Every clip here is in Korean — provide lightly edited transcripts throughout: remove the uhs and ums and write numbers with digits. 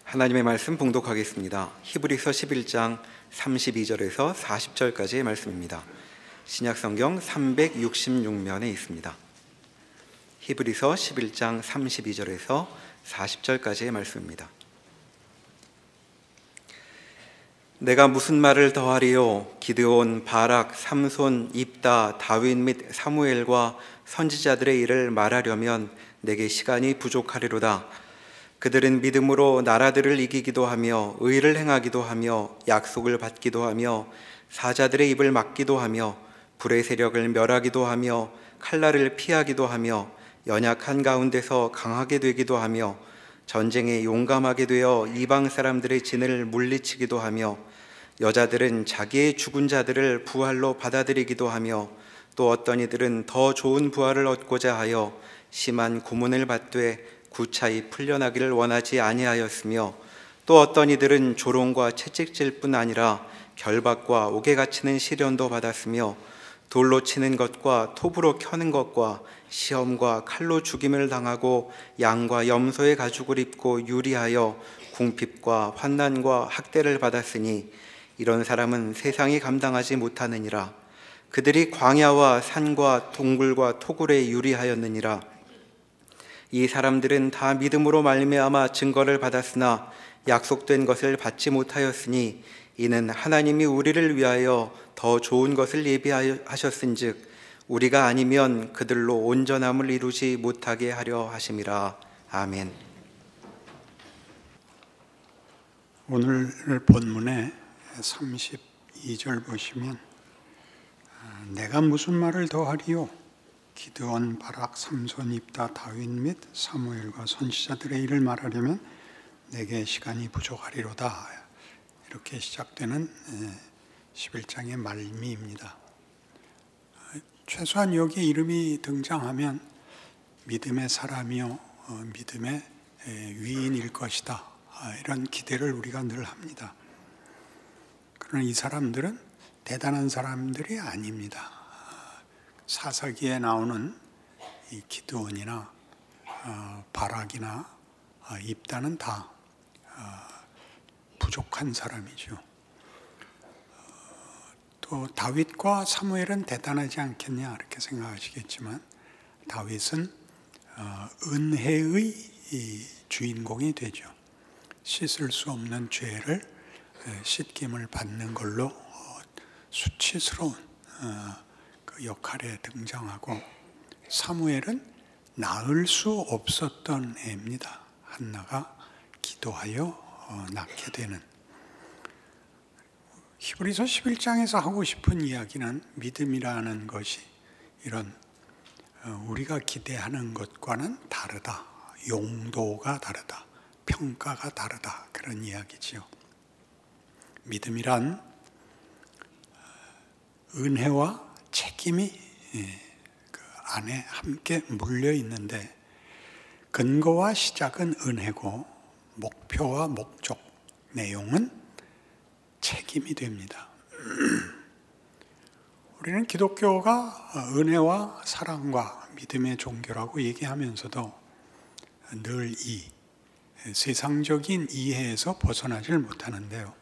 하나님의 말씀 봉독하겠습니다. 히브리서 11장 32절에서 40절까지의 말씀입니다. 신약성경 366면에 있습니다. 히브리서 11장 32절에서 40절까지의 말씀입니다. 내가 무슨 말을 더하리요? 기드온, 바락, 삼손, 입다, 다윗 및 사무엘과 선지자들의 일을 말하려면 내게 시간이 부족하리로다. 그들은 믿음으로 나라들을 이기기도 하며 의를 행하기도 하며 약속을 받기도 하며 사자들의 입을 막기도 하며 불의 세력을 멸하기도 하며 칼날을 피하기도 하며 연약한 가운데서 강하게 되기도 하며 전쟁에 용감하게 되어 이방 사람들의 진을 물리치기도 하며 여자들은 자기의 죽은 자들을 부활로 받아들이기도 하며 또 어떤 이들은 더 좋은 부활을 얻고자 하여 심한 고문을 받되 구차히 풀려나기를 원하지 아니하였으며 또 어떤 이들은 조롱과 채찍질 뿐 아니라 결박과 옥에 갇히는 시련도 받았으며 돌로 치는 것과 톱으로 켜는 것과 시험과 칼로 죽임을 당하고 양과 염소의 가죽을 입고 유리하여 궁핍과 환난과 학대를 받았으니 이런 사람은 세상이 감당하지 못하느니라. 그들이 광야와 산과 동굴과 토굴에 유리하였느니라. 이 사람들은 다 믿음으로 말미암아 증거를 받았으나 약속된 것을 받지 못하였으니 이는 하나님이 우리를 위하여 더 좋은 것을 예비하셨은즉 우리가 아니면 그들로 온전함을 이루지 못하게 하려 하심이라. 아멘. 오늘 본문의 32절 보시면 내가 무슨 말을 더하리요? 기드온, 바락, 삼손, 입다, 다윗 및 사무엘과 선지자들의 일을 말하려면 내게 시간이 부족하리로다. 이렇게 시작되는 11장의 말미입니다. 최소한 여기 이름이 등장하면 믿음의 사람이요 믿음의 위인일 것이다. 이런 기대를 우리가 늘 합니다. 그러나 이 사람들은 대단한 사람들이 아닙니다. 사사기에 나오는 이 기드온이나 바락이나 입다는 다 부족한 사람이죠. 또 다윗과 사무엘은 대단하지 않겠냐 이렇게 생각하시겠지만 다윗은 은혜의 주인공이 되죠. 씻을 수 없는 죄를 씻김을 받는 걸로 수치스러운 그 역할에 등장하고 사무엘은 낳을 수 없었던 애입니다. 한나가 기도하여 낳게 되는. 히브리서 11장에서 하고 싶은 이야기는 믿음이라는 것이 이런 우리가 기대하는 것과는 다르다. 용도가 다르다. 평가가 다르다. 그런 이야기지요. 믿음이란 은혜와 책임이 그 안에 함께 물려 있는데 근거와 시작은 은혜고 목표와 목적, 내용은 책임이 됩니다. 우리는 기독교가 은혜와 사랑과 믿음의 종교라고 얘기하면서도 늘 이 세상적인 이해에서 벗어나질 못하는데요.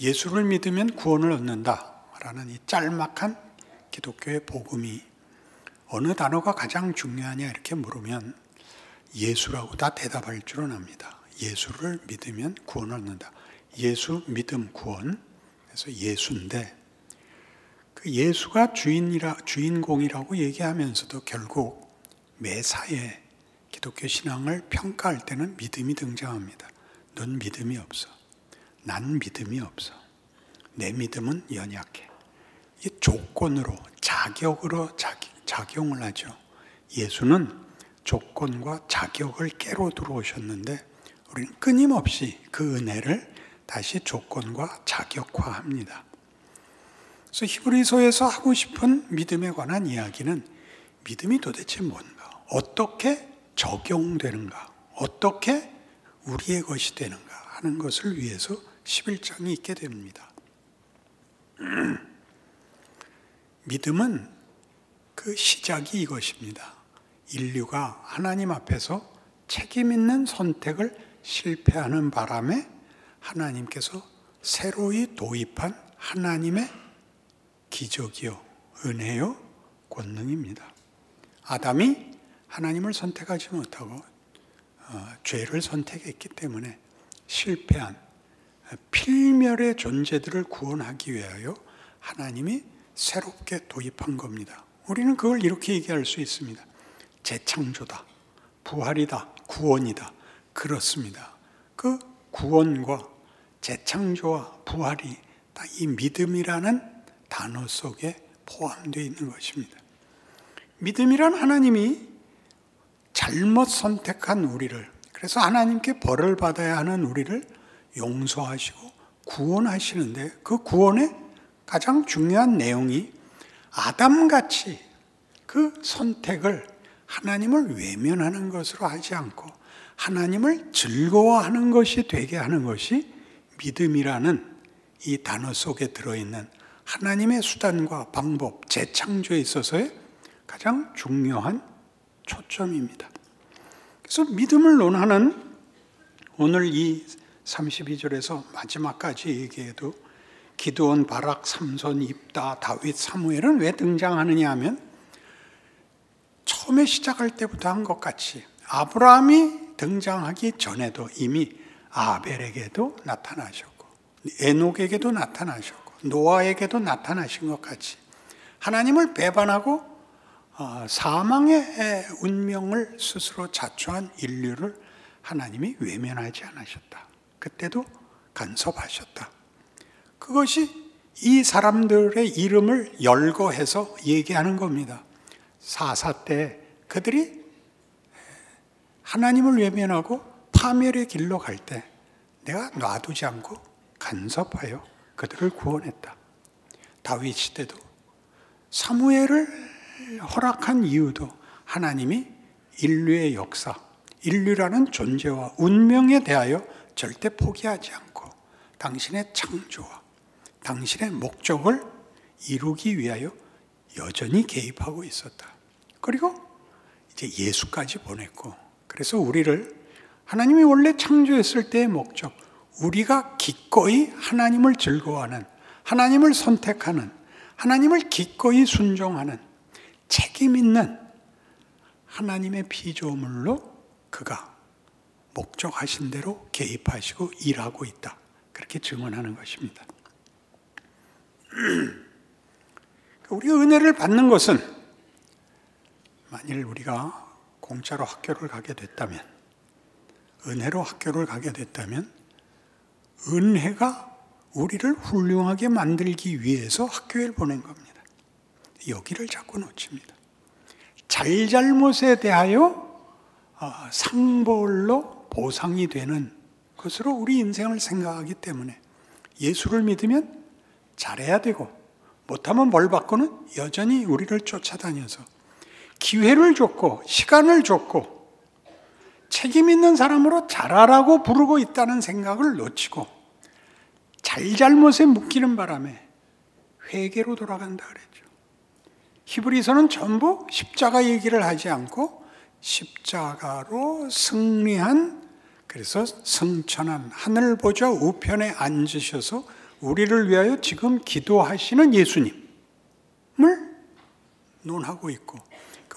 예수를 믿으면 구원을 얻는다라는 이 짤막한 기독교의 복음이 어느 단어가 가장 중요하냐 이렇게 물으면 예수라고 다 대답할 줄은 압니다. 예수를 믿으면 구원을 얻는다. 예수, 믿음, 구원. 그래서 예수인데 그 예수가 주인공이라고 얘기하면서도 결국 매사에 기독교 신앙을 평가할 때는 믿음이 등장합니다. 넌 믿음이 없어. 난 믿음이 없어. 내 믿음은 연약해. 이 조건으로, 자격으로 작용을 하죠. 예수는 조건과 자격을 깨로 들어오셨는데 우리는 끊임없이 그 은혜를 다시 조건과 자격화합니다. 그래서 히브리서에서 하고 싶은 믿음에 관한 이야기는 믿음이 도대체 뭔가, 어떻게 적용되는가, 어떻게 우리의 것이 되는가 하는 것을 위해서 11장이 있게 됩니다. 믿음은 그 시작이 이것입니다. 인류가 하나님 앞에서 책임 있는 선택을 실패하는 바람에 하나님께서 새로이 도입한 하나님의 기적이요, 은혜요, 권능입니다. 아담이 하나님을 선택하지 못하고 죄를 선택했기 때문에 실패한 필멸의 존재들을 구원하기 위하여 하나님이 새롭게 도입한 겁니다. 우리는 그걸 이렇게 얘기할 수 있습니다. 재창조다, 부활이다, 구원이다. 그렇습니다. 그 구원과 재창조와 부활이 다 이 믿음이라는 단어 속에 포함되어 있는 것입니다. 믿음이란 하나님이 잘못 선택한 우리를, 그래서 하나님께 벌을 받아야 하는 우리를 용서하시고 구원하시는데, 그 구원의 가장 중요한 내용이 아담같이 그 선택을 하나님을 외면하는 것으로 하지 않고 하나님을 즐거워하는 것이 되게 하는 것이 믿음이라는 이 단어 속에 들어있는 하나님의 수단과 방법, 재창조에 있어서의 가장 중요한 초점입니다. 그래서 믿음을 논하는 오늘 이 32절에서 마지막까지 얘기해도 기드온, 바락, 삼손, 입다, 다윗, 사무엘은 왜 등장하느냐 하면 처음에 시작할 때부터 한 것 같이 아브라함이 등장하기 전에도 이미 아벨에게도 나타나셨고 에녹에게도 나타나셨고 노아에게도 나타나신 것 같이 하나님을 배반하고 사망의 운명을 스스로 자초한 인류를 하나님이 외면하지 않으셨다. 그때도 간섭하셨다. 그것이 이 사람들의 이름을 열거해서 얘기하는 겁니다. 사사 때 그들이 하나님을 외면하고 파멸의 길로 갈 때 내가 놔두지 않고 간섭하여 그들을 구원했다. 다윗 시대도 사무엘을 허락한 이유도 하나님이 인류의 역사, 인류라는 존재와 운명에 대하여 절대 포기하지 않고 당신의 창조와 당신의 목적을 이루기 위하여 여전히 개입하고 있었다. 그리고 이제 예수까지 보냈고, 그래서 우리를 하나님이 원래 창조했을 때의 목적, 우리가 기꺼이 하나님을 즐거워하는, 하나님을 선택하는, 하나님을 기꺼이 순종하는 책임 있는 하나님의 피조물로 그가 목적하신 대로 개입하시고 일하고 있다. 그렇게 증언하는 것입니다. 우리가 은혜를 받는 것은 만일 우리가 공짜로 학교를 가게 됐다면, 은혜로 학교를 가게 됐다면 은혜가 우리를 훌륭하게 만들기 위해서 학교에 보낸 겁니다. 여기를 자꾸 놓칩니다. 잘잘못에 대하여 상벌로 보상이 되는 것으로 우리 인생을 생각하기 때문에 예수를 믿으면 잘해야 되고 못하면 벌 받고는 여전히 우리를 쫓아다녀서 기회를 줬고 시간을 줬고 책임 있는 사람으로 잘하라고 부르고 있다는 생각을 놓치고 잘잘못에 묶이는 바람에 회개로 돌아간다 그랬죠. 히브리서는 전부 십자가 얘기를 하지 않고 십자가로 승리한, 그래서 승천한 하늘 보좌 우편에 앉으셔서 우리를 위하여 지금 기도하시는 예수님을 논하고 있고,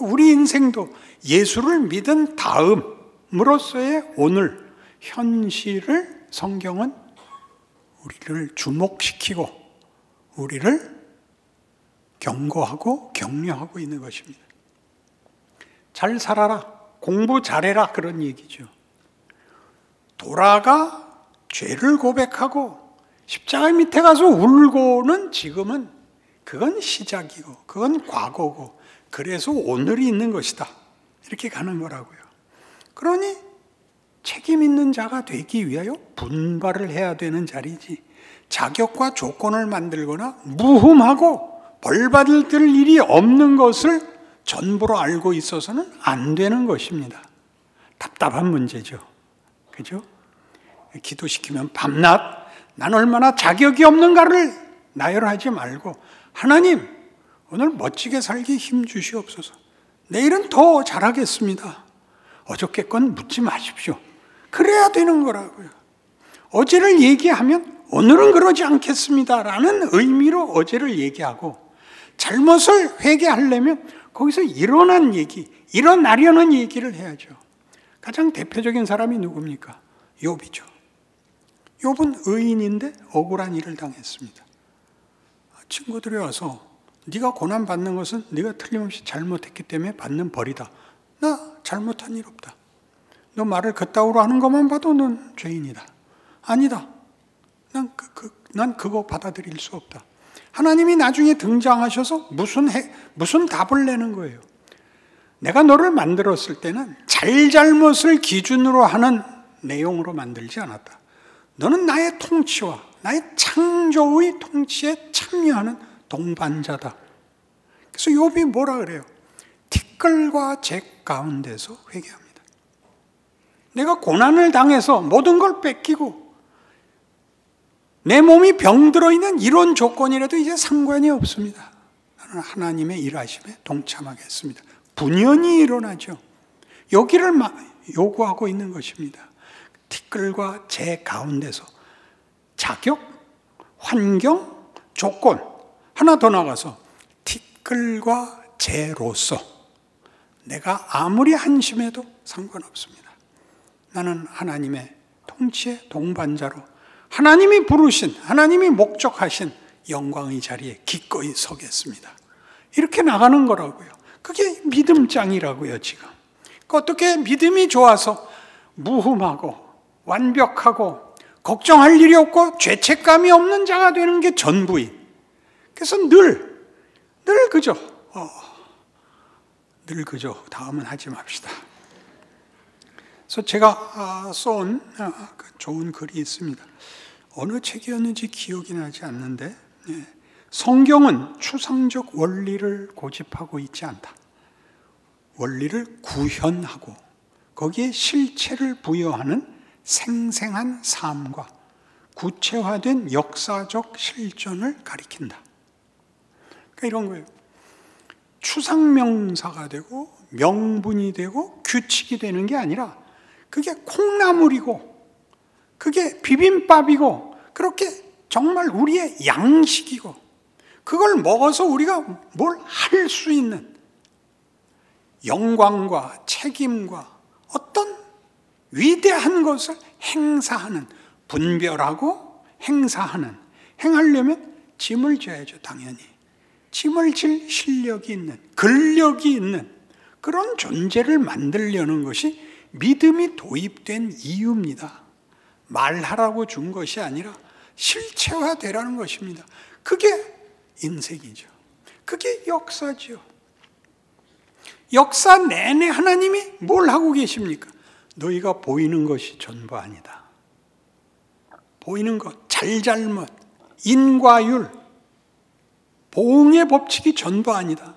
우리 인생도 예수를 믿은 다음으로서의 오늘 현실을 성경은 우리를 주목시키고 우리를 경고하고 격려하고 있는 것입니다. 잘 살아라, 공부 잘해라, 그런 얘기죠. 돌아가 죄를 고백하고 십자가 밑에 가서 울고는 지금은 그건 시작이고 그건 과거고, 그래서 오늘이 있는 것이다, 이렇게 가는 거라고요. 그러니 책임 있는 자가 되기 위하여 분발을 해야 되는 자리지, 자격과 조건을 만들거나 무흠하고 벌 받을 일이 없는 것을 전부로 알고 있어서는 안 되는 것입니다. 답답한 문제죠. 그죠? 기도시키면 밤낮 난 얼마나 자격이 없는가를 나열하지 말고, 하나님 오늘 멋지게 살기 힘 주시옵소서. 내일은 더 잘하겠습니다. 어저께 건 묻지 마십시오. 그래야 되는 거라고요. 어제를 얘기하면 오늘은 그러지 않겠습니다라는 의미로 어제를 얘기하고, 잘못을 회개하려면 거기서 일어난 얘기, 일어나려는 얘기를 해야죠. 가장 대표적인 사람이 누굽니까? 욥이죠. 욥은 의인인데 억울한 일을 당했습니다. 친구들이 와서 네가 고난받는 것은 네가 틀림없이 잘못했기 때문에 받는 벌이다. 나 잘못한 일 없다. 너 말을 그따위로 하는 것만 봐도 넌 죄인이다. 아니다. 난 그거 받아들일 수 없다. 하나님이 나중에 등장하셔서 무슨 답을 내는 거예요. 내가 너를 만들었을 때는 잘잘못을 기준으로 하는 내용으로 만들지 않았다. 너는 나의 통치와 나의 창조의 통치에 참여하는 동반자다. 그래서 욥이 뭐라 그래요? 티끌과 잭 가운데서 회개합니다. 내가 고난을 당해서 모든 걸 뺏기고 내 몸이 병들어 있는 이런 조건이라도 이제 상관이 없습니다. 나는 하나님의 일하심에 동참하겠습니다. 분연히 일어나죠. 여기를 요구하고 있는 것입니다. 티끌과 재 가운데서 자격, 환경, 조건, 하나 더 나가서 티끌과 재로서 내가 아무리 한심해도 상관없습니다. 나는 하나님의 통치의 동반자로 하나님이 부르신, 하나님이 목적하신 영광의 자리에 기꺼이 서겠습니다. 이렇게 나가는 거라고요. 그게 믿음장이라고요, 지금. 어떻게 믿음이 좋아서 무흠하고 완벽하고 걱정할 일이 없고 죄책감이 없는 자가 되는 게 전부인. 그래서 늘 그저 다음은 하지 맙시다. 그래서 제가 쏜 좋은 글이 있습니다. 어느 책이었는지 기억이 나지 않는데, 성경은 추상적 원리를 고집하고 있지 않다. 원리를 구현하고 거기에 실체를 부여하는 생생한 삶과 구체화된 역사적 실존을 가리킨다. 그러니까 이런 거예요. 추상명사가 되고 명분이 되고 규칙이 되는 게 아니라 그게 콩나물이고 그게 비빔밥이고 그렇게 정말 우리의 양식이고 그걸 먹어서 우리가 뭘 할 수 있는 영광과 책임과 어떤 위대한 것을 행사하는, 분별하고 행사하는, 행하려면 짐을 져야죠, 당연히. 짐을 질 실력이 있는, 근력이 있는 그런 존재를 만들려는 것이 믿음이 도입된 이유입니다. 말하라고 준 것이 아니라 실체화되라는 것입니다. 그게 인생이죠. 그게 역사죠. 역사 내내 하나님이 뭘 하고 계십니까? 너희가 보이는 것이 전부 아니다. 보이는 것, 잘잘못, 인과율, 보응의 법칙이 전부 아니다.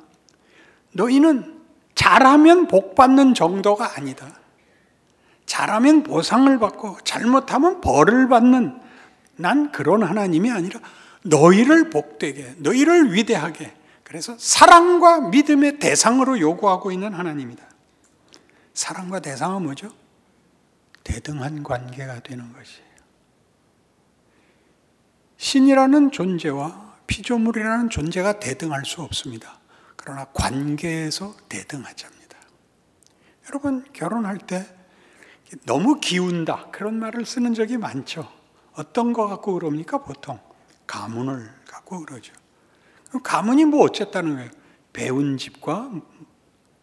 너희는 잘하면 복 받는 정도가 아니다. 잘하면 보상을 받고 잘못하면 벌을 받는, 난 그런 하나님이 아니라 너희를 복되게, 너희를 위대하게, 그래서 사랑과 믿음의 대상으로 요구하고 있는 하나님이다. 사랑과 대상은 뭐죠? 대등한 관계가 되는 것이에요. 신이라는 존재와 피조물이라는 존재가 대등할 수 없습니다. 그러나 관계에서 대등하자입니다. 여러분, 결혼할 때 너무 기운다 그런 말을 쓰는 적이 많죠. 어떤 거 갖고 그럽니까? 보통 가문을 갖고 그러죠. 가문이 뭐 어쨌다는 거예요? 배운 집과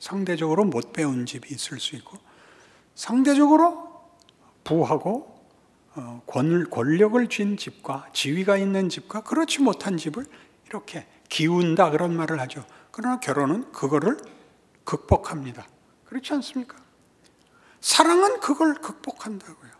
상대적으로 못 배운 집이 있을 수 있고, 상대적으로 부하고 권력을 쥔 집과 지위가 있는 집과 그렇지 못한 집을 이렇게 기운다 그런 말을 하죠. 그러나 결혼은 그거를 극복합니다. 그렇지 않습니까? 사랑은 그걸 극복한다고요.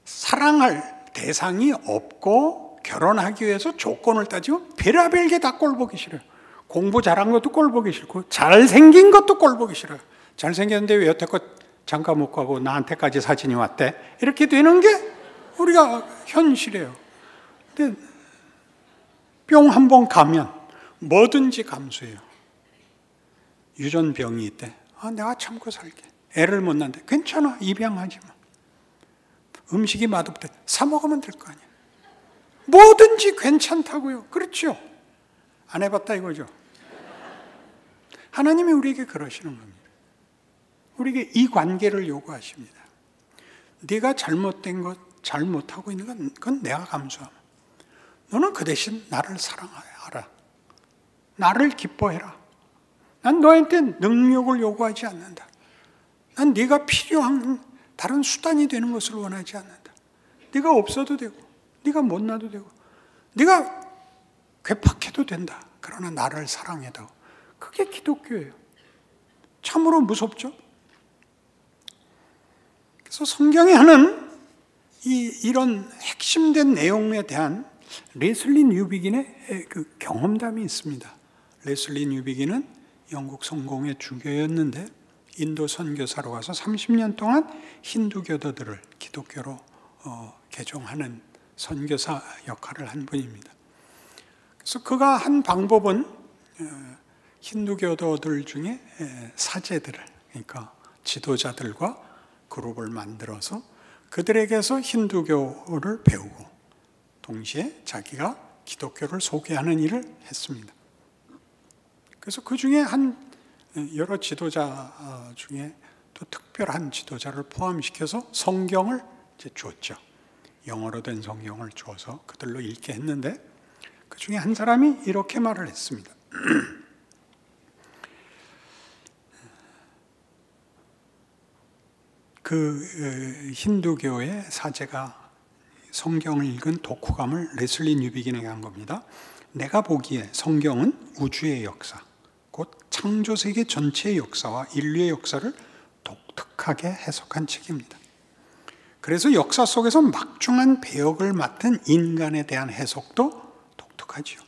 사랑할 대상이 없고 결혼하기 위해서 조건을 따지면 별의별 게 다 꼴보기 싫어요. 공부 잘한 것도 꼴보기 싫고 잘생긴 것도 꼴보기 싫어요. 잘생겼는데 왜 여태껏 장가 못 가고 나한테까지 사진이 왔대? 이렇게 되는 게 우리가 현실이에요. 근데 뿅 한 번 가면 뭐든지 감수해요. 유전병이 있대. 내가 참고 살게. 애를 못 낳는데 괜찮아, 입양하지 마. 음식이 맛없대, 사 먹으면 될 거 아니야. 뭐든지 괜찮다고요. 그렇죠? 안 해봤다 이거죠. 하나님이 우리에게 그러시는 겁니다. 우리에게 이 관계를 요구하십니다. 네가 잘못된 것, 잘못하고 있는 건 그건 내가 감수하면, 너는 그 대신 나를 사랑하라. 나를 기뻐해라. 난 너한테 능력을 요구하지 않는다. 난 네가 필요한 다른 수단이 되는 것을 원하지 않는다. 네가 없어도 되고, 네가 못나도 되고, 네가 괴팍해도 된다. 그러나 나를 사랑해도. 그게 기독교예요. 참으로 무섭죠? 그래서 성경에 하는 이런 핵심된 내용에 대한 레슬리 뉴비긴의 그 경험담이 있습니다. 레슬리 뉴비긴은 영국 성공의 주교였는데 인도 선교사로 가서 30년 동안 힌두교도들을 기독교로 개종하는 선교사 역할을 한 분입니다. 그래서 그가 한 방법은 힌두교도들 중에 사제들을, 그러니까 지도자들과 그룹을 만들어서 그들에게서 힌두교를 배우고 동시에 자기가 기독교를 소개하는 일을 했습니다. 그래서 그 중에 여러 지도자 중에 또 특별한 지도자를 포함시켜서 성경을 이제 줬죠. 영어로 된 성경을 줘서 그들로 읽게 했는데 그 중에 한 사람이 이렇게 말을 했습니다. 그 힌두교의 사제가 성경을 읽은 독후감을 레슬리 뉴비긴에게 한 겁니다. 내가 보기에 성경은 우주의 역사, 곧 창조세계 전체의 역사와 인류의 역사를 독특하게 해석한 책입니다. 그래서 역사 속에서 막중한 배역을 맡은 인간에 대한 해석도 독특하지요.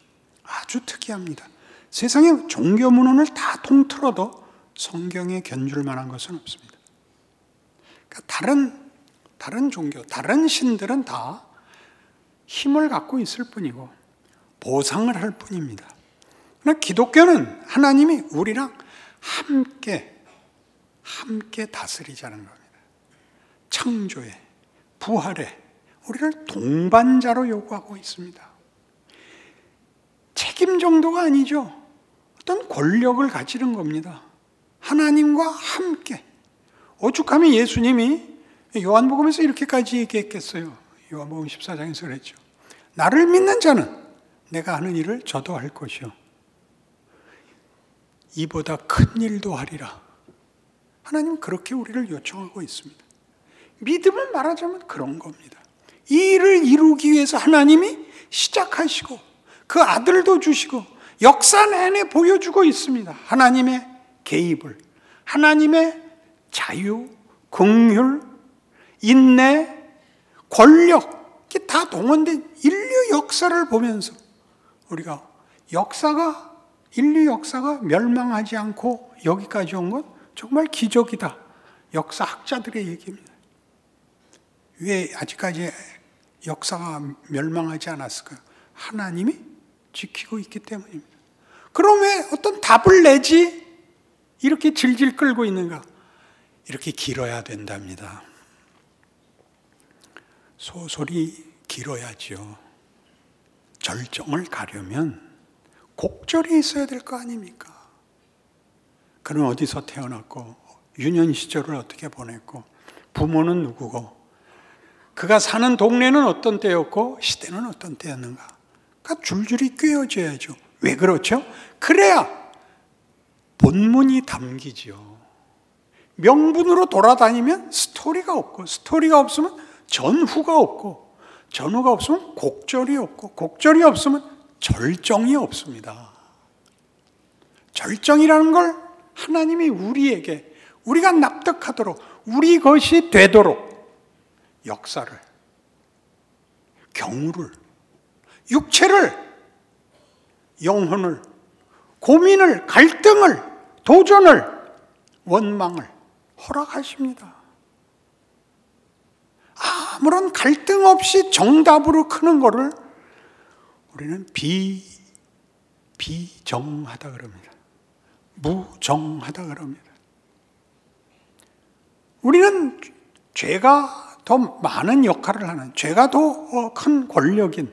아주 특이합니다. 세상의 종교 문헌을 다 통틀어도 성경에 견줄 만한 것은 없습니다. 그러니까 다른 종교, 다른 신들은 다 힘을 갖고 있을 뿐이고 보상을 할 뿐입니다. 그러나 기독교는 하나님이 우리랑 함께 다스리자는 겁니다. 창조에, 부활에 우리를 동반자로 요구하고 있습니다. 책임 정도가 아니죠. 어떤 권력을 가지는 겁니다. 하나님과 함께. 오죽하면 예수님이 요한복음에서 이렇게까지 얘기했겠어요. 요한복음 14장에서 그랬죠. 나를 믿는 자는 내가 하는 일을 저도 할 것이요. 이보다 큰 일도 하리라. 하나님은 그렇게 우리를 요청하고 있습니다. 믿음은 말하자면 그런 겁니다. 이 일을 이루기 위해서 하나님이 시작하시고 그 아들도 주시고 역사 내내 보여주고 있습니다. 하나님의 개입을, 하나님의 자유, 긍휼, 인내, 권력, 이게 다 동원된 인류 역사를 보면서 우리가 인류 역사가 멸망하지 않고 여기까지 온 건 정말 기적이다. 역사학자들의 얘기입니다. 왜 아직까지 역사가 멸망하지 않았을까요? 하나님이 지키고 있기 때문입니다. 그럼 왜 어떤 답을 내지 이렇게 질질 끌고 있는가? 이렇게 길어야 된답니다. 소설이 길어야죠. 절정을 가려면 곡절이 있어야 될 거 아닙니까? 그는 어디서 태어났고 유년 시절을 어떻게 보냈고 부모는 누구고 그가 사는 동네는 어떤 때였고 시대는 어떤 때였는가? 그러니까 줄줄이 꿰어져야죠. 왜 그렇죠? 그래야 본문이 담기죠. 명분으로 돌아다니면 스토리가 없고 스토리가 없으면 전후가 없고 전후가 없으면 곡절이 없고 곡절이 없으면 절정이 없습니다. 절정이라는 걸 하나님이 우리에게 우리가 납득하도록 우리 것이 되도록 역사를, 경우를, 육체를, 영혼을, 고민을, 갈등을, 도전을, 원망을 허락하십니다. 아무런 갈등 없이 정답으로 크는 것을 우리는 비정하다 그럽니다. 무정하다 그럽니다. 우리는 죄가 더 많은 역할을 하는, 죄가 더 큰 권력인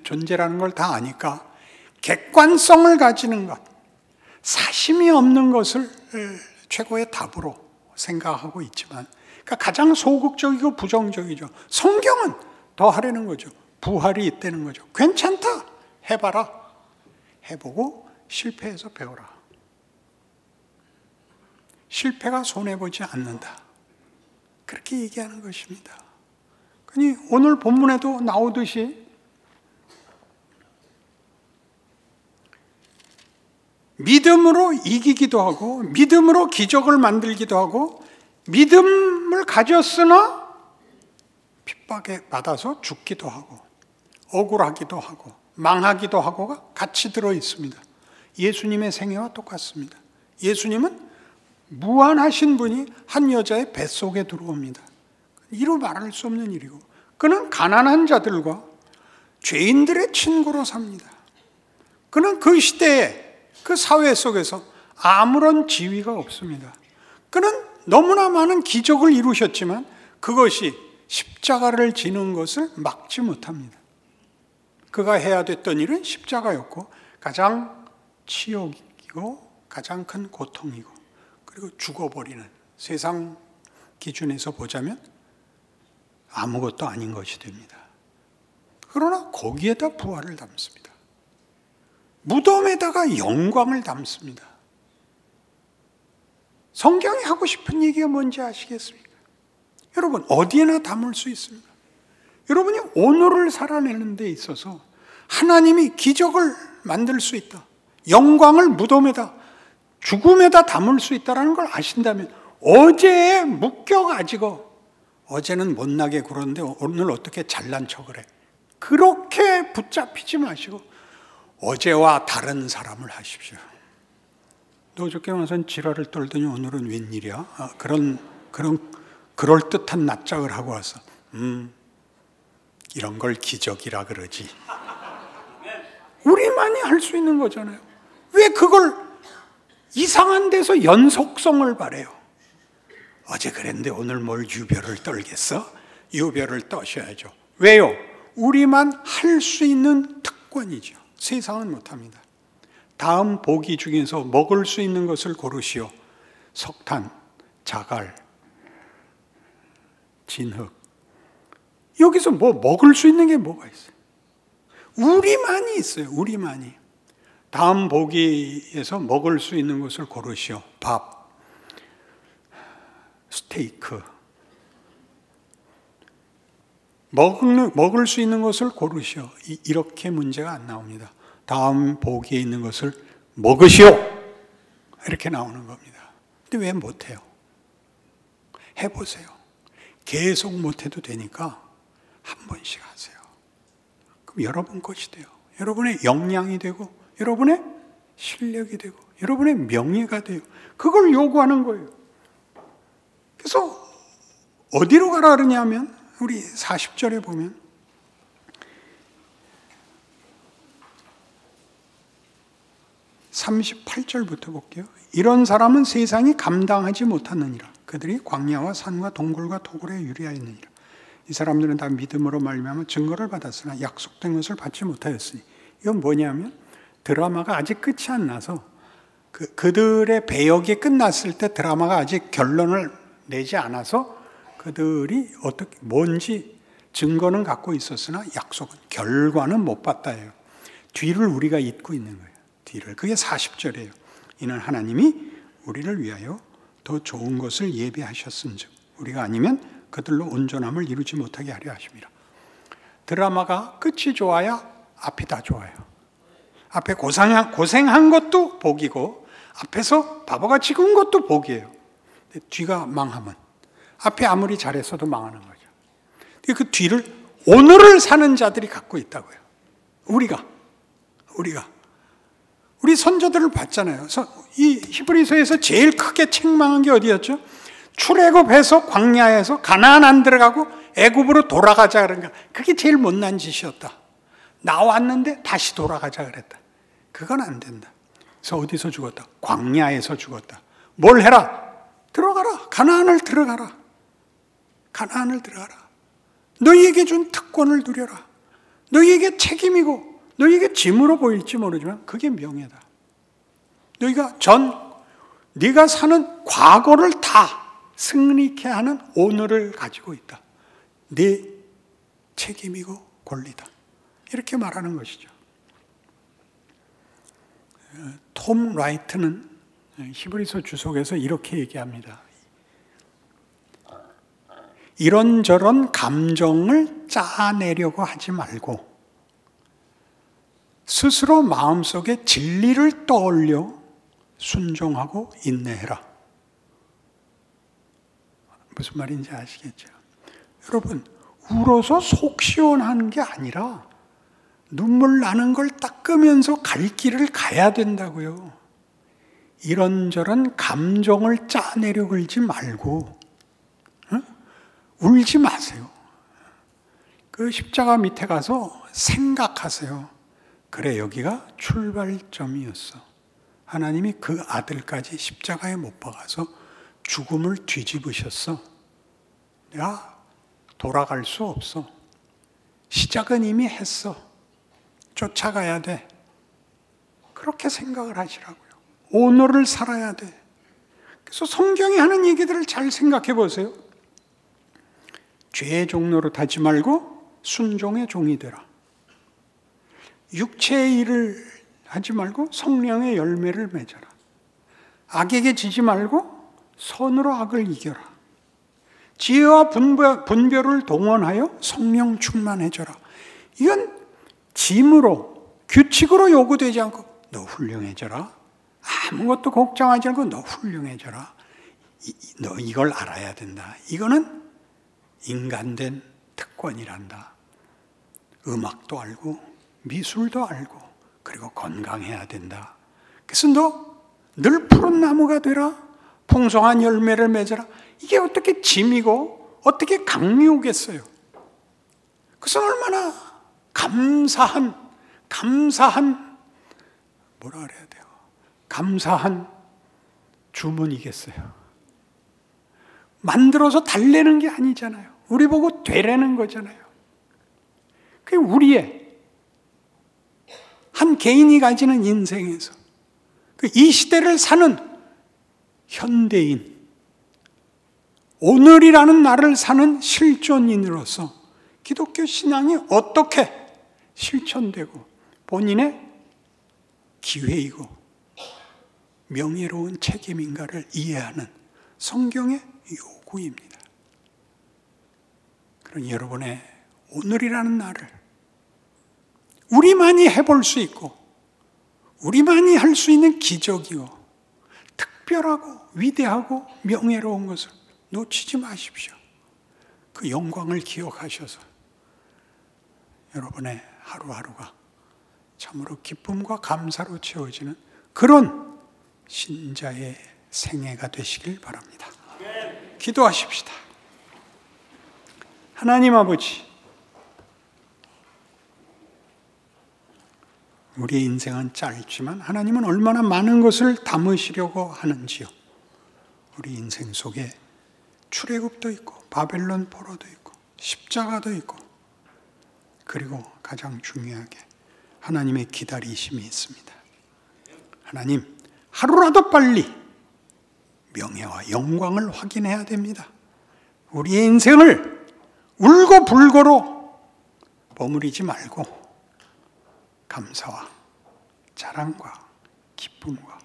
존재라는 걸 다 아니까 객관성을 가지는 것, 사심이 없는 것을 최고의 답으로 생각하고 있지만, 그러니까 가장 소극적이고 부정적이죠. 성경은 더 하려는 거죠. 부활이 있다는 거죠. 괜찮다, 해봐라. 해보고 실패해서 배워라. 실패가 손해보지 않는다, 그렇게 얘기하는 것입니다. 그러니 오늘 본문에도 나오듯이 믿음으로 이기기도 하고, 믿음으로 기적을 만들기도 하고, 믿음을 가졌으나 핍박에 받아서 죽기도 하고, 억울하기도 하고, 망하기도 하고가 같이 들어 있습니다. 예수님의 생애와 똑같습니다. 예수님은 무한하신 분이 한 여자의 뱃속에 들어옵니다. 이루 말할 수 없는 일이고, 그는 가난한 자들과 죄인들의 친구로 삽니다. 그는 그 시대에, 그 사회 속에서 아무런 지위가 없습니다. 그는 너무나 많은 기적을 이루셨지만 그것이 십자가를 지는 것을 막지 못합니다. 그가 해야 됐던 일은 십자가였고, 가장 치욕이고 가장 큰 고통이고, 그리고 죽어버리는, 세상 기준에서 보자면 아무것도 아닌 것이 됩니다. 그러나 거기에다 부활을 담습니다. 무덤에다가 영광을 담습니다. 성경이 하고 싶은 얘기가 뭔지 아시겠습니까? 여러분, 어디에나 담을 수 있습니다. 여러분이 오늘을 살아내는 데 있어서 하나님이 기적을 만들 수 있다, 영광을 무덤에다, 죽음에다 담을 수 있다는 걸 아신다면, 어제에 묶여가지고 어제는 못나게 굴었는데 오늘 어떻게 잘난 척을 해, 그렇게 붙잡히지 마시고 어제와 다른 사람을 하십시오. 너 어저께 와서는 지랄을 떨더니 오늘은 웬일이야? 그럴듯한 낯짝을 하고 와서 이런 걸 기적이라 그러지. 우리만이 할 수 있는 거잖아요. 왜 그걸 이상한 데서 연속성을 바래요? 어제 그랬는데 오늘 뭘 유별을 떨겠어? 유별을 떠셔야죠. 왜요? 우리만 할 수 있는 특권이죠. 세상은 못합니다. 다음 보기 중에서 먹을 수 있는 것을 고르시오. 석탄, 자갈, 진흙. 여기서 뭐 먹을 수 있는 게 뭐가 있어요? 우리만이 있어요. 우리만이. 다음 보기에서 먹을 수 있는 것을 고르시오. 밥, 스테이크. 먹을 수 있는 것을 고르시오. 이렇게 문제가 안 나옵니다. 다음 보기에 있는 것을 먹으시오. 이렇게 나오는 겁니다. 근데 왜 못해요? 해보세요. 계속 못해도 되니까 한 번씩 하세요. 그럼 여러분 것이 돼요. 여러분의 역량이 되고, 여러분의 실력이 되고, 여러분의 명예가 돼요. 그걸 요구하는 거예요. 그래서 어디로 가라 그러냐면, 우리 40절에 보면 (38절부터) 볼게요. 이런 사람은 세상이 감당하지 못하느니라. 그들이 광야와 산과 동굴과 토굴에 유리하였느니라. 이 사람들은 다 믿음으로 말미암아 증거를 받았으나 약속된 것을 받지 못하였으니. 이건 뭐냐면, 드라마가 아직 끝이 안 나서 그들의 배역이 끝났을 때 드라마가 아직 결론을 내지 않아서 그들이 어떻게 뭔지 증거는 갖고 있었으나 약속은, 결과는 못 봤다예요. 뒤를 우리가 잊고 있는 거예요. 뒤를. 그게 40절이에요. 이는 하나님이 우리를 위하여 더 좋은 것을 예비하셨은즉 우리가 아니면 그들로 온전함을 이루지 못하게 하려 하심이라. 드라마가 끝이 좋아야 앞이 다 좋아요. 앞에 고생한 것도 복이고, 앞에서 바보같이 군 것도 복이에요. 뒤가 망하면, 앞에 아무리 잘했어도 망하는 거죠. 그 뒤를, 오늘을 사는 자들이 갖고 있다고요. 우리 선조들을 봤잖아요. 이 히브리서에서 제일 크게 책망한 게 어디였죠? 출애굽해서 광야에서 가나안 안 들어가고 애굽으로 돌아가자 그런가. 그게 제일 못난 짓이었다. 나왔는데 다시 돌아가자 그랬다. 그건 안 된다. 그래서 어디서 죽었다? 광야에서 죽었다. 뭘 해라? 들어가라. 가나안을 들어가라. 가나안을 들어가라. 너희에게 준 특권을 누려라. 너희에게 책임이고 너희에게 짐으로 보일지 모르지만 그게 명예다. 네가 사는 과거를 다 승리케 하는 오늘을 가지고 있다. 네 책임이고 권리다. 이렇게 말하는 것이죠. 톰 라이트는 히브리서 주석에서 이렇게 얘기합니다. 이런저런 감정을 짜내려고 하지 말고 스스로 마음속에 진리를 떠올려 순종하고 인내해라. 무슨 말인지 아시겠죠? 여러분, 울어서 속 시원한 게 아니라 눈물 나는 걸 닦으면서 갈 길을 가야 된다고요. 이런저런 감정을 짜내려 걸지 말고 울지 마세요. 그 십자가 밑에 가서 생각하세요. 그래, 여기가 출발점이었어. 하나님이 그 아들까지 십자가에 못 박아서 죽음을 뒤집으셨어. 내가 돌아갈 수 없어. 시작은 이미 했어. 쫓아가야 돼. 그렇게 생각을 하시라고요. 오늘을 살아야 돼. 그래서 성경이 하는 얘기들을 잘 생각해 보세요. 죄의 종로로 타지 말고 순종의 종이 되라. 육체의 일을 하지 말고 성령의 열매를 맺어라. 악에게 지지 말고 선으로 악을 이겨라. 지혜와 분별을 동원하여 성령 충만해져라. 이건 짐으로, 규칙으로 요구되지 않고 너 훌륭해져라. 아무것도 걱정하지 않고 너 훌륭해져라. 너 이걸 알아야 된다. 이거는 인간된 특권이란다. 음악도 알고 미술도 알고 그리고 건강해야 된다. 그래서 너 늘 푸른 나무가 되라. 풍성한 열매를 맺어라. 이게 어떻게 짐이고 어떻게 강요겠어요. 그것은 얼마나 감사한 뭐라 그래야 돼요. 감사한 주문이겠어요. 만들어서 달래는 게 아니잖아요. 우리 보고 되라는 거잖아요. 그게 우리의 한 개인이 가지는 인생에서 이 시대를 사는 현대인, 오늘이라는 날을 사는 실존인으로서 기독교 신앙이 어떻게 실천되고 본인의 기회이고 명예로운 책임인가를 이해하는 성경의 요구입니다. 그런 여러분의 오늘이라는 날을 우리만이 해볼 수 있고 우리만이 할 수 있는 기적이고 특별하고 위대하고 명예로운 것을 놓치지 마십시오. 그 영광을 기억하셔서 여러분의 하루하루가 참으로 기쁨과 감사로 채워지는 그런 신자의 생애가 되시길 바랍니다. 기도하십시다. 하나님 아버지, 우리의 인생은 짧지만 하나님은 얼마나 많은 것을 담으시려고 하는지요. 우리 인생 속에 출애굽도 있고 바벨론 포로도 있고 십자가도 있고 그리고 가장 중요하게 하나님의 기다리심이 있습니다. 하나님, 하루라도 빨리 명예와 영광을 확인해야 됩니다. 우리의 인생을 울고 불고로 버무리지 말고 감사와 자랑과 기쁨과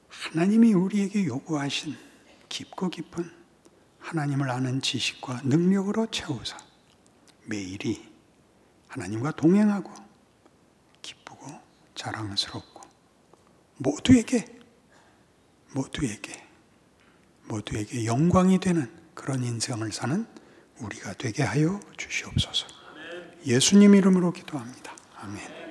하나님이 우리에게 요구하신 깊고 깊은 하나님을 아는 지식과 능력으로 채우사 매일이 하나님과 동행하고 기쁘고 자랑스럽고 모두에게 영광이 되는 그런 인생을 사는 우리가 되게 하여 주시옵소서. 예수님 이름으로 기도합니다. 아멘.